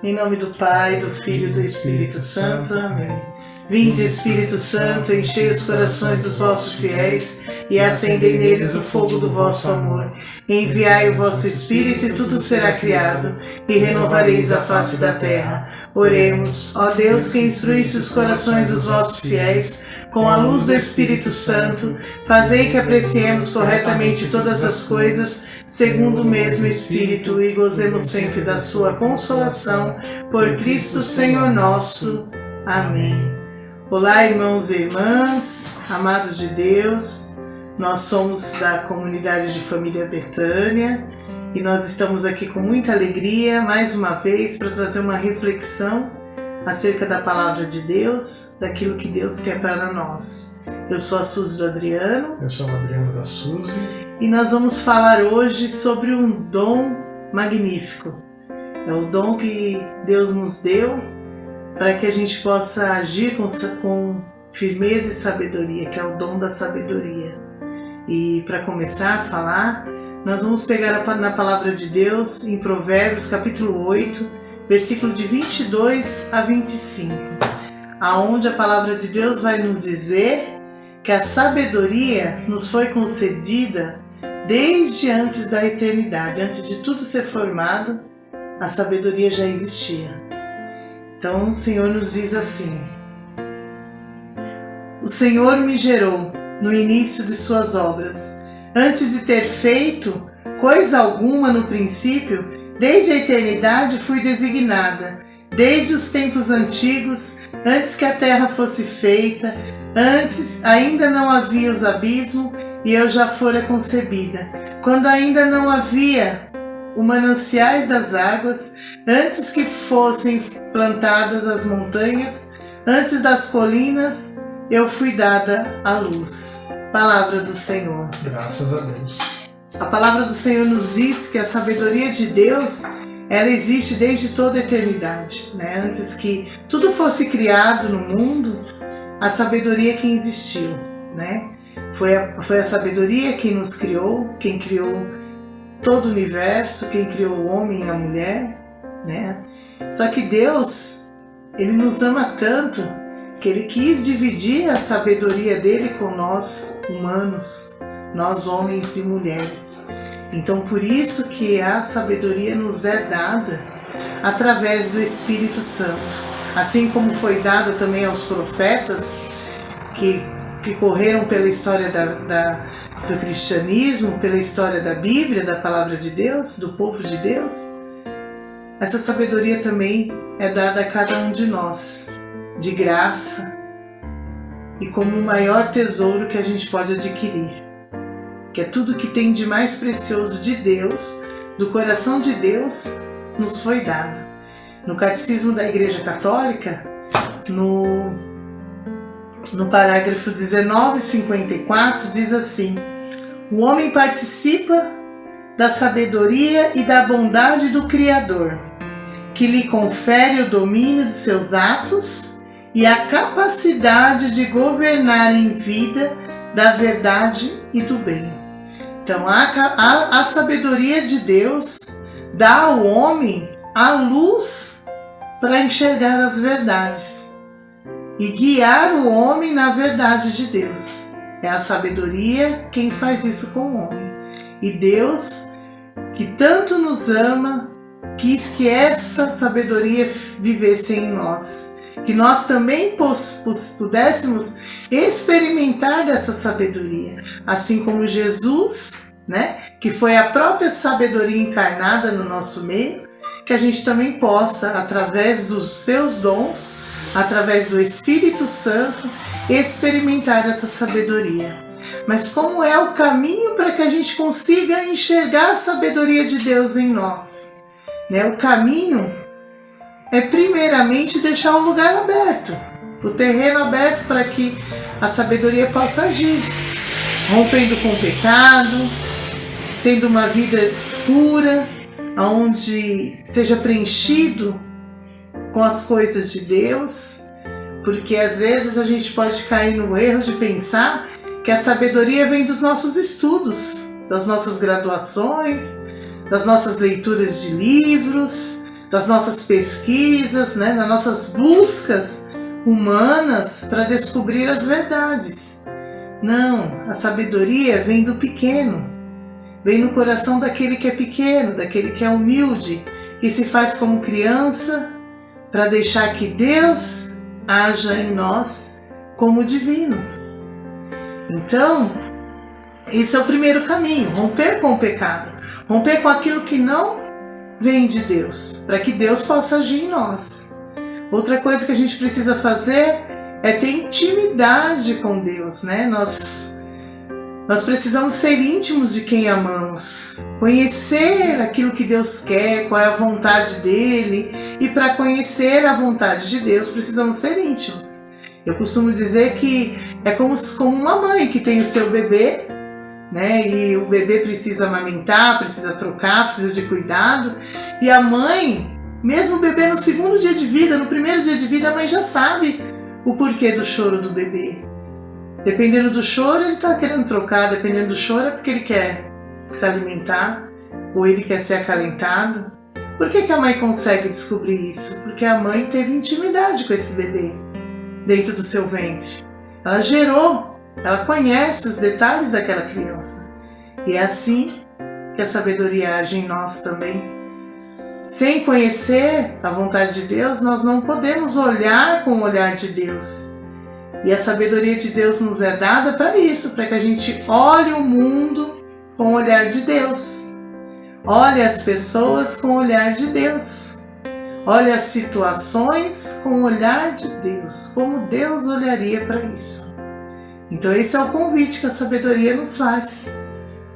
Em nome do Pai, do Filho e do Espírito Santo. Amém. Vinde, Espírito Santo, enchei os corações dos vossos fiéis e acendei neles o fogo do vosso amor. Enviai o vosso Espírito e tudo será criado, e renovareis a face da terra. Oremos, ó Deus, que instruísse os corações dos vossos fiéis com a luz do Espírito Santo, fazei que apreciemos corretamente todas as coisas, segundo o mesmo Espírito, e gozemos sempre da sua consolação, por Cristo Senhor nosso. Amém. Olá, irmãos e irmãs, amados de Deus, nós somos da comunidade de família Betânia e nós estamos aqui com muita alegria, mais uma vez, para trazer uma reflexão acerca da palavra de Deus, daquilo que Deus quer para nós. Eu sou a Suzy do Adriano. Eu sou o Adriano da Suzy. E nós vamos falar hoje sobre um dom magnífico. É o dom que Deus nos deu para que a gente possa agir com firmeza e sabedoria, que é o dom da sabedoria. E para começar a falar, nós vamos pegar na palavra de Deus em Provérbios capítulo 8, versículo de 22 a 25, aonde a palavra de Deus vai nos dizer que a sabedoria nos foi concedida desde antes da eternidade, antes de tudo ser formado, a sabedoria já existia. Então o Senhor nos diz assim: o Senhor me gerou no início de suas obras, antes de ter feito coisa alguma no princípio, desde a eternidade fui designada, desde os tempos antigos, antes que a terra fosse feita, antes ainda não havia os abismos e eu já fora concebida, quando ainda não havia os mananciais das águas, antes que fossem plantadas as montanhas, antes das colinas, eu fui dada à luz. Palavra do Senhor. Graças a Deus. A palavra do Senhor nos diz que a sabedoria de Deus, ela existe desde toda a eternidade, né? Antes que tudo fosse criado no mundo, a sabedoria que existiu, né? Foi a sabedoria quem nos criou, quem criou todo o universo, quem criou o homem e a mulher, né? Só que Deus, Ele nos ama tanto que Ele quis dividir a sabedoria dele com nós humanos, nós homens e mulheres. Então por isso que a sabedoria nos é dada através do Espírito Santo. Assim como foi dada também aos profetas que correram pela história do cristianismo, pela história da Bíblia, da palavra de Deus, do povo de Deus, essa sabedoria também é dada a cada um de nós, de graça e como o maior tesouro que a gente pode adquirir, que é tudo que tem de mais precioso de Deus, do coração de Deus, nos foi dado. No Catecismo da Igreja Católica, no parágrafo 1954, diz assim: o homem participa da sabedoria e da bondade do Criador, que lhe confere o domínio de seus atos e a capacidade de governar em vida da verdade e do bem. Então a sabedoria de Deus dá ao homem a luz para enxergar as verdades e guiar o homem na verdade de Deus. É a sabedoria quem faz isso com o homem. E Deus, que tanto nos ama, quis que essa sabedoria vivesse em nós, que nós também pudéssemos experimentar dessa sabedoria, assim como Jesus, né, que foi a própria sabedoria encarnada no nosso meio, que a gente também possa, através dos seus dons, através do Espírito Santo, experimentar essa sabedoria. Mas como é o caminho para que a gente consiga enxergar a sabedoria de Deus em nós? Né? O caminho é primeiramente deixar o lugar aberto, o terreno aberto para que a sabedoria possa agir, rompendo com o pecado, tendo uma vida pura, onde seja preenchido com as coisas de Deus, porque às vezes a gente pode cair no erro de pensar que a sabedoria vem dos nossos estudos, das nossas graduações, das nossas leituras de livros, das nossas pesquisas, né, das nossas buscas humanas para descobrir as verdades. Não, a sabedoria vem do pequeno, vem no coração daquele que é pequeno, daquele que é humilde, que se faz como criança para deixar que Deus haja em nós como divino. Então, esse é o primeiro caminho, romper com o pecado, romper com aquilo que não vem de Deus, para que Deus possa agir em nós. Outra coisa que a gente precisa fazer é ter intimidade com Deus, né? Nós precisamos ser íntimos de quem amamos, conhecer aquilo que Deus quer, qual é a vontade dele, e para conhecer a vontade de Deus precisamos ser íntimos. Eu costumo dizer que é como uma mãe que tem o seu bebê, né? E o bebê precisa amamentar, precisa trocar, precisa de cuidado, e a mãe, mesmo o bebê no segundo dia de vida, no primeiro dia de vida, a mãe já sabe o porquê do choro do bebê. Dependendo do choro, ele está querendo trocar, dependendo do choro é porque ele quer se alimentar, ou ele quer ser acalentado. Por que a mãe consegue descobrir isso? Porque a mãe teve intimidade com esse bebê dentro do seu ventre. Ela gerou, ela conhece os detalhes daquela criança. E é assim que a sabedoria age em nós também. Sem conhecer a vontade de Deus, nós não podemos olhar com o olhar de Deus. E a sabedoria de Deus nos é dada para isso, para que a gente olhe o mundo com o olhar de Deus. Olhe as pessoas com o olhar de Deus. Olhe as situações com o olhar de Deus, como Deus olharia para isso. Então esse é o convite que a sabedoria nos faz,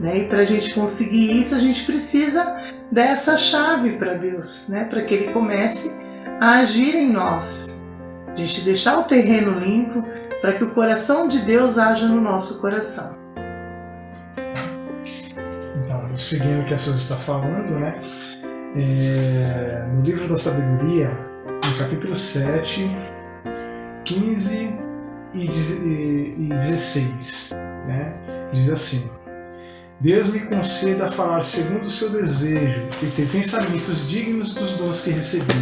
né? E para a gente conseguir isso, a gente precisa dessa chave para Deus, né? Para que Ele comece a agir em nós. A gente deixar o terreno limpo para que o coração de Deus haja no nosso coração. Então, seguindo o que a Suzy está falando, né? No livro da sabedoria, no capítulo 7, 15 e 16, né? Diz assim: Deus me conceda falar segundo o seu desejo e ter pensamentos dignos dos dons que recebi,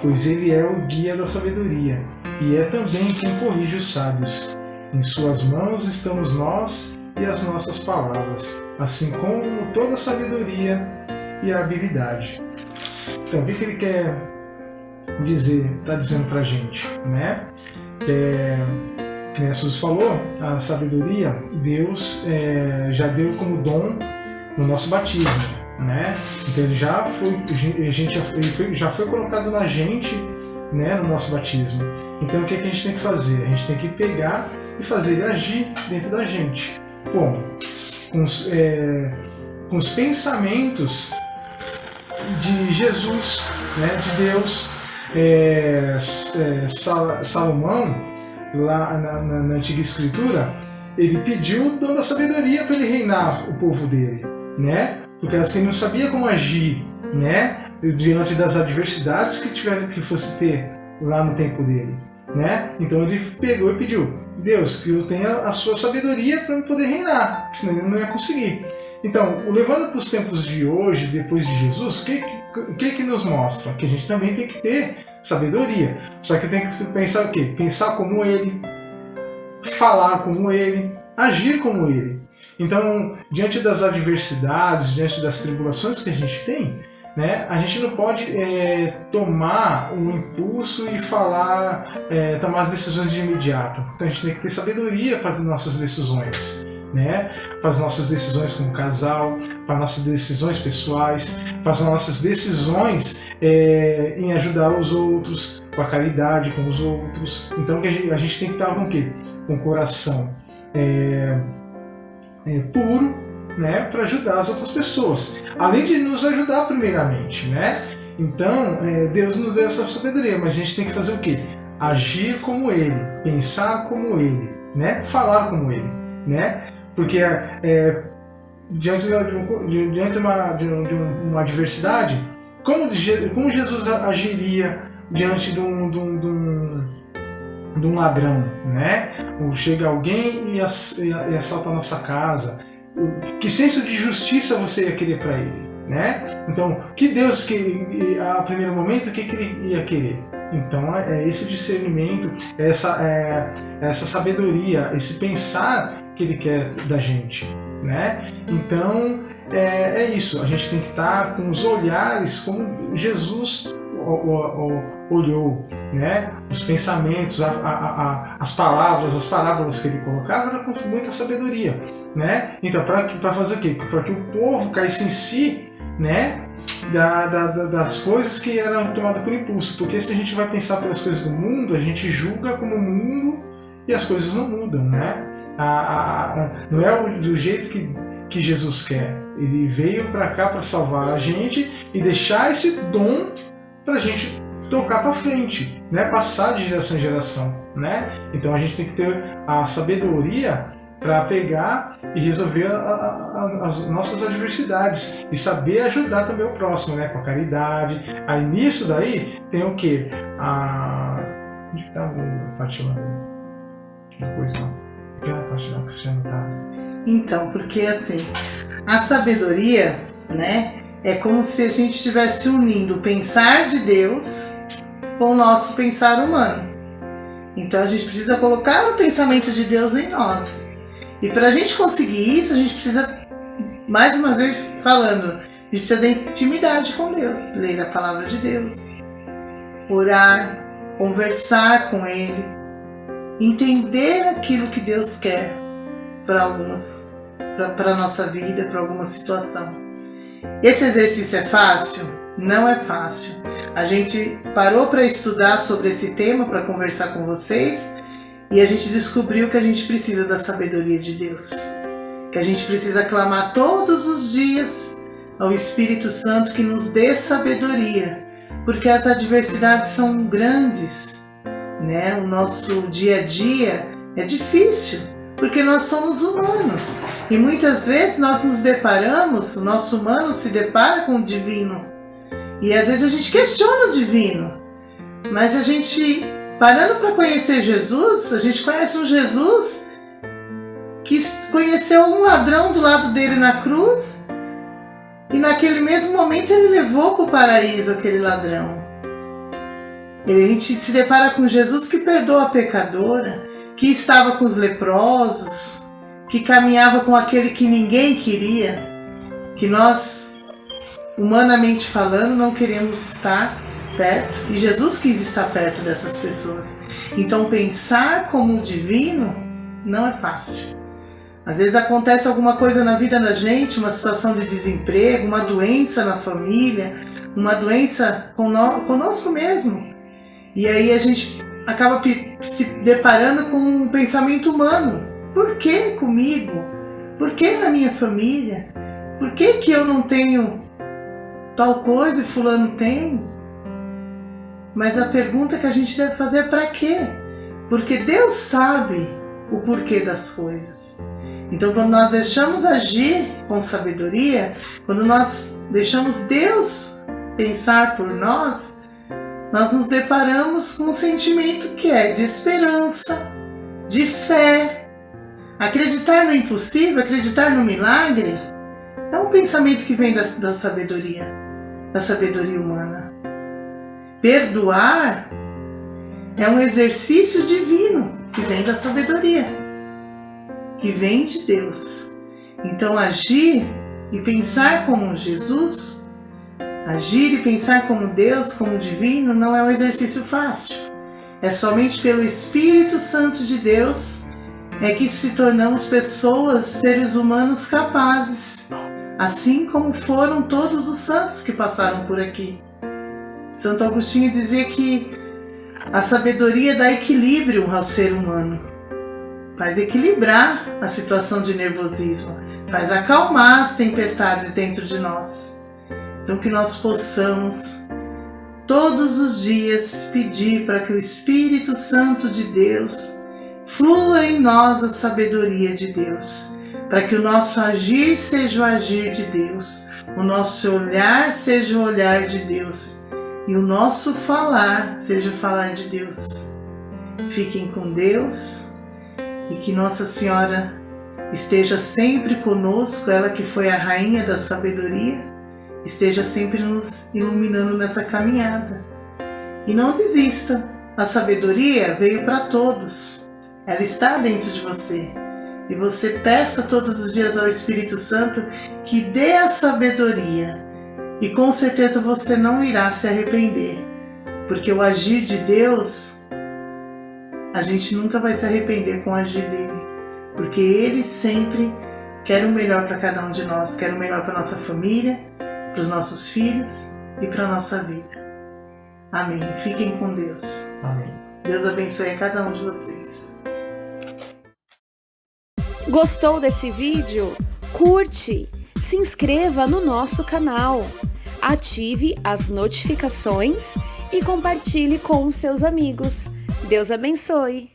pois Ele é o guia da sabedoria e é também quem corrige os sábios. Em suas mãos estamos nós e as nossas palavras, assim como toda a sabedoria e a habilidade. Então, o que ele quer dizer, está dizendo para a gente, né? Como a Suzy falou, a sabedoria Deus já deu como dom no nosso batismo, né? Então ele já foi colocado na gente, né, no nosso batismo. Então o que a gente tem que fazer? A gente tem que pegar e fazer ele agir dentro da gente. Como? Com os pensamentos de Jesus, né, de Deus. Salomão, lá na Antiga Escritura, ele pediu o dom da sabedoria para ele reinar o povo dele, né? Porque assim não sabia como agir, né? Diante das adversidades que fosse ter lá no tempo dele, né? Então ele pegou e pediu: Deus, que eu tenha a sua sabedoria para eu poder reinar, senão ele não ia conseguir. Então, levando para os tempos de hoje, depois de Jesus, o que nos mostra? Que a gente também tem que ter sabedoria. Só que tem que pensar o quê? Pensar como ele, falar como ele, agir como ele. Então, diante das adversidades, diante das tribulações que a gente tem, né, a gente não pode tomar um impulso e tomar as decisões de imediato. Então a gente tem que ter sabedoria para as nossas decisões, né? Para as nossas decisões como casal, para as nossas decisões pessoais, para as nossas decisões em ajudar os outros, com a caridade com os outros. Então a gente tem que estar com o quê? Com o coração puro, né, para ajudar as outras pessoas, além de nos ajudar primeiramente, né? Então Deus nos deu essa sabedoria, mas a gente tem que fazer o quê? Agir como Ele, pensar como Ele, né? Falar como Ele, né? Porque diante de uma adversidade, como Jesus agiria diante de um ladrão, né? Ou chega alguém e assalta a nossa casa. Que senso de justiça você ia querer para ele, né? Então, que Deus, a primeiro momento, o que ele ia querer? Então, é esse discernimento, essa sabedoria, esse pensar que ele quer da gente, né? Então, é isso, a gente tem que estar com os olhares como Jesus olhou, né? Os pensamentos, as palavras, as parábolas que ele colocava eram com muita sabedoria, né? Então, para fazer o quê? Para que o povo caísse em si, né? Das coisas que eram tomadas por impulso, porque se a gente vai pensar pelas coisas do mundo, a gente julga como o mundo e as coisas não mudam, né? Não é do jeito que Jesus quer. Ele veio para cá para salvar a gente e deixar esse dom para a gente tocar para frente, né? Passar de geração em geração, né? Então a gente tem que ter a sabedoria para pegar e resolver as nossas adversidades e saber ajudar também o próximo, né? Com a caridade. Aí nisso daí tem o quê? Onde está a parte lá? Depois não. Aquela parte lá que você já não tá. Então, porque assim, a sabedoria, né? É como se a gente estivesse unindo o pensar de Deus com o nosso pensar humano. Então a gente precisa colocar o pensamento de Deus em nós. E para a gente conseguir isso, a gente precisa, mais uma vez falando, a gente precisa de intimidade com Deus, ler a palavra de Deus, orar, conversar com Ele, entender aquilo que Deus quer para a nossa vida, para alguma situação. Esse exercício é fácil? Não é fácil. A gente parou para estudar sobre esse tema, para conversar com vocês, e a gente descobriu que a gente precisa da sabedoria de Deus. Que a gente precisa clamar todos os dias ao Espírito Santo que nos dê sabedoria, porque as adversidades são grandes, né? O nosso dia a dia é difícil, porque nós somos humanos. E muitas vezes nós nos deparamos, o nosso humano se depara com o divino. E às vezes a gente questiona o divino. Mas a gente, parando para conhecer Jesus, a gente conhece um Jesus que conheceu um ladrão do lado dele na cruz. E naquele mesmo momento ele levou para o paraíso aquele ladrão. A gente se depara com Jesus que perdoa a pecadora, que estava com os leprosos, que caminhava com aquele que ninguém queria, que nós, humanamente falando, não queremos estar perto, e Jesus quis estar perto dessas pessoas. Então pensar como o divino não é fácil. Às vezes acontece alguma coisa na vida da gente, uma situação de desemprego, uma doença na família, uma doença conosco mesmo. E aí a gente acaba se deparando com um pensamento humano. Por que comigo? Por que na minha família? Por que eu não tenho tal coisa e fulano tem? Mas a pergunta que a gente deve fazer é para quê? Porque Deus sabe o porquê das coisas. Então quando nós deixamos agir com sabedoria, quando nós deixamos Deus pensar por nós, nós nos deparamos com um sentimento que é de esperança, de fé. Acreditar no impossível, acreditar no milagre, é um pensamento que vem da sabedoria humana. Perdoar é um exercício divino que vem da sabedoria, que vem de Deus. Então agir e pensar como Jesus, agir e pensar como Deus, como divino, não é um exercício fácil. É somente pelo Espírito Santo de Deus é que se tornamos pessoas, seres humanos capazes, assim como foram todos os santos que passaram por aqui. Santo Agostinho dizia que a sabedoria dá equilíbrio ao ser humano, faz equilibrar a situação de nervosismo, faz acalmar as tempestades dentro de nós. Então que nós possamos todos os dias pedir para que o Espírito Santo de Deus flua em nós a sabedoria de Deus, para que o nosso agir seja o agir de Deus, o nosso olhar seja o olhar de Deus e o nosso falar seja o falar de Deus. Fiquem com Deus e que Nossa Senhora esteja sempre conosco, ela que foi a rainha da sabedoria, esteja sempre nos iluminando nessa caminhada. E não desista, a sabedoria veio para todos, ela está dentro de você. E você peça todos os dias ao Espírito Santo que dê a sabedoria. E com certeza você não irá se arrepender, porque o agir de Deus, a gente nunca vai se arrepender com o agir dele, porque ele sempre quer o melhor para cada um de nós, quer o melhor para nossa família, para os nossos filhos e para a nossa vida. Amém. Fiquem com Deus. Amém. Deus abençoe a cada um de vocês. Gostou desse vídeo? Curte, se inscreva no nosso canal, ative as notificações e compartilhe com os seus amigos. Deus abençoe!